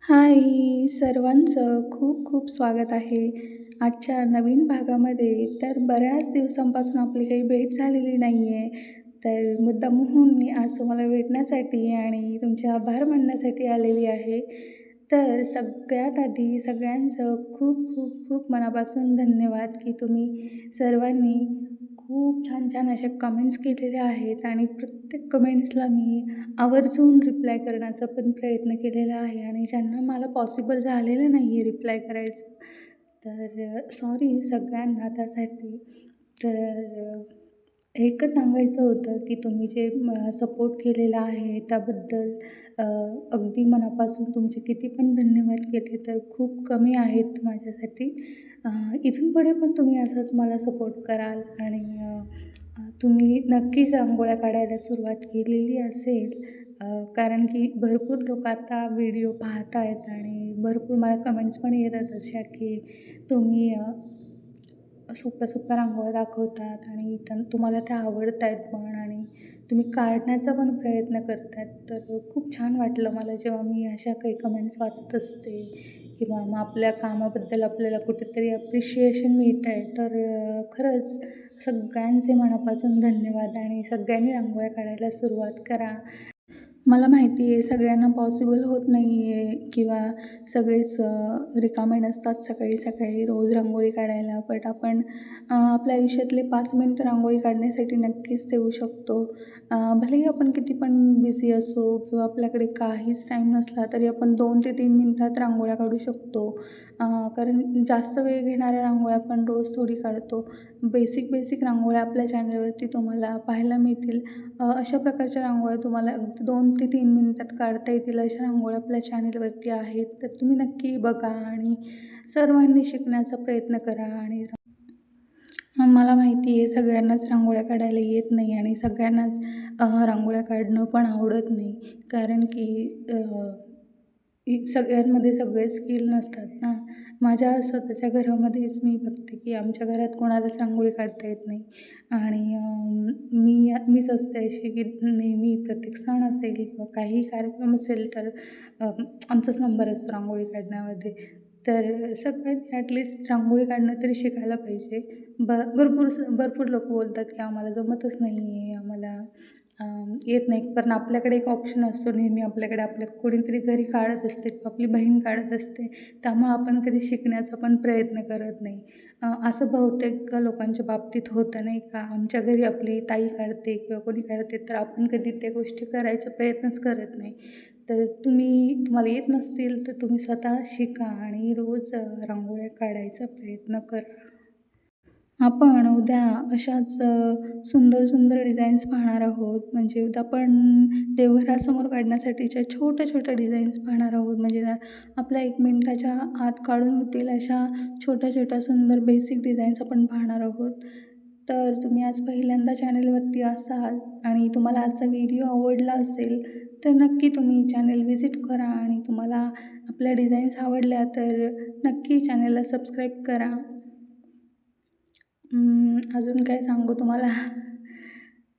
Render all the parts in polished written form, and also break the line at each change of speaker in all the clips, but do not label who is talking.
हाय! सर्वांचं खूप खूप स्वागत आहे आजच्या नवीन भागामध्ये. तर बऱ्याच दिवसांपासून आपली काही भेट झालेली नाही आहे. तर मुद्दामहून मी आज तुम्हाला भेटण्यासाठी आणि तुमचे आभार मानण्यासाठी आलेली आहे. तर सगळ्यात आधी सगळ्यांचं खूप खूप खूप मनापासून धन्यवाद की तुम्ही सर्वांनी खूप छान छान अशा कमेंट्स केलेल्या आहेत आणि प्रत्येक कमेंट्सला मी आवर्जून रिप्लाय करण्याचा पण प्रयत्न केलेला आहे आणि ज्यांना मला पॉसिबल झालेलं नाही आहे रिप्लाय करायचं, तर सॉरी सगळ्यांना त्यासाठी. तर एकच सांगायचं होतं की तुम्ही जे सपोर्ट केलेला आहे त्याबद्दल अ, अगदी मनापासून तुमचे किती पण धन्यवाद केले तर खूप कमी आहेत माझ्यासाठी. इथून पुढे पण तुम्ही असंच मला सपोर्ट कराल आणि तुम्ही नक्कीच रांगोळ्या काढायला सुरुवात केलेली असेल, कारण की भरपूर लोक आता व्हिडिओ पाहत आहेत आणि भरपूर मला कमेंट्स पण येतात अशा की तुम्ही सोप्या-सोप्या रांगोळ्या दाखवतात आणि तुम्हाला त्या आवडत आहेत पण आणि तुम्ही काढण्याचा पण प्रयत्न करतात. तर खूप छान वाटलं मला जेव्हा मी अशा काही कमेंट्स वाचत असते किंवा मग आपल्या कामाबद्दल आपल्याला कुठेतरी ॲप्रिशिएशन मिळतं आहे. तर खरंच सगळ्यांचे मनापासून धन्यवाद आणि सगळ्यांनी रांगोळ्या काढायला सुरुवात करा. मला माहिती आहे सगळ्यांना पॉसिबल होत नाही आहे किंवा सगळेच रिकामे नसतात सकाळी-सकाळी रोज रांगोळी काढायला. बट आपण आपल्या आयुष्यातले 5 मिनिटं रांगोळी काढण्यासाठी नक्कीच देऊ शकतो. भलेही आपण किती पण बिझी असो किंवा आपल्याकडे काहीच टाईम नसला तरी आपण 2 ते 3 मिनिटात रांगोळ्या काढू शकतो. कारण जास्त वेळ घेणाऱ्या रांगोळ्या आपण रोज थोडी काढतो. बेसिक रांगोळ्या आपल्या चॅनलवरती तुम्हाला पाहायला मिळतील. अशा प्रकारच्या रांगोळ्या तुम्हाला अगदी 2 ते 3 मिनिटात काढता येतील अशा रांगोळ्या आपल्या चॅनलवरती आहेत. तर तुम्ही नक्की बघा आणि सर्वांनी शिकण्याचा प्रयत्न करा आणि मला माहिती आहे सगळ्यांनाच रांगोळ्या काढायला येत नाही आणि सगळ्यांनाच रांगोळ्या काढणं पण आवडत नाही. कारण की सगळ्यांमध्ये सगळे स्किल नसतात ना. माझ्या स्वतःच्या घरामध्येच मी बघते की आमच्या घरात कोणालाच रांगोळी काढता येत नाही आणि मीच असते अशी की नेहमी प्रत्येक सण असेल किंवा काहीही कार्यक्रम असेल तर आमचाच नंबर असतो रांगोळी काढण्यामध्ये. तर सगळ्यांनी ॲटलिस्ट रांगोळी काढणं तरी शिकायला पाहिजे. भरपूर लोकं बोलतात की आम्हाला जमतच नाही आहे, आम्हाला येत नाही. पण आपल्याकडे एक ऑप्शन असतो नेहमी आपल्याकडे आपल्या कोणीतरी घरी काढत असते किंवा आपली बहीण काढत असते. त्यामुळं आपण कधी शिकण्याचा पण प्रयत्न करत नाही. असं बहुतेक लोकांच्या बाबतीत होतं नाही का? आमच्या घरी आपली ताई काढते किंवा कोणी काढते तर आपण कधी त्या गोष्टी करायचा प्रयत्नच करत नाही. तर तुम्हाला येत नसतील तर तुम्ही स्वतः शिका आणि रोज रांगोळ्या काढायचा प्रयत्न करा. आपण उद्या अशाच सुंदर डिझाईन्स पाहणार आहोत. म्हणजे उद्या आपण देवघरासमोर काढण्यासाठीच्या छोट्या डिझाईन्स पाहणार आहोत. म्हणजे त्या आपल्या 1 मिनिटाच्या आत काढून होतील अशा छोट्या सुंदर बेसिक डिझाईन्स आपण पाहणार आहोत. तर तुम्ही आज पहिल्यांदा चॅनलवरती असाल आणि तुम्हाला आजचा व्हिडिओ आवडला असेल, तर नक्की तुम्ही चॅनल व्हिजिट करा आणि तुम्हाला आपल्या डिझाईन्स आवडल्या तर नक्की चॅनलला सबस्क्राईब करा. अजून काय सांगू तुम्हाला?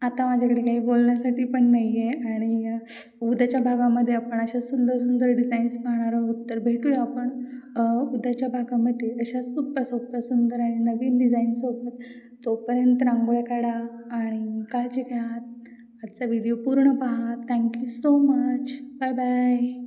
आता माझ्याकडे काही बोलण्यासाठी पण नाही आहे आणि उद्याच्या भागामध्ये आपण अशा सुंदर डिझाईन्स पाहणार आहोत. तर भेटूया आपण उद्याच्या भागामध्ये अशा सोप्या सुंदर आणि नवीन डिझाईनसोबत. तोपर्यंत रांगोळ्या काढा आणि काळजी घ्या. आजचा व्हिडिओ पूर्ण पहा. Thank you so much. Bye bye.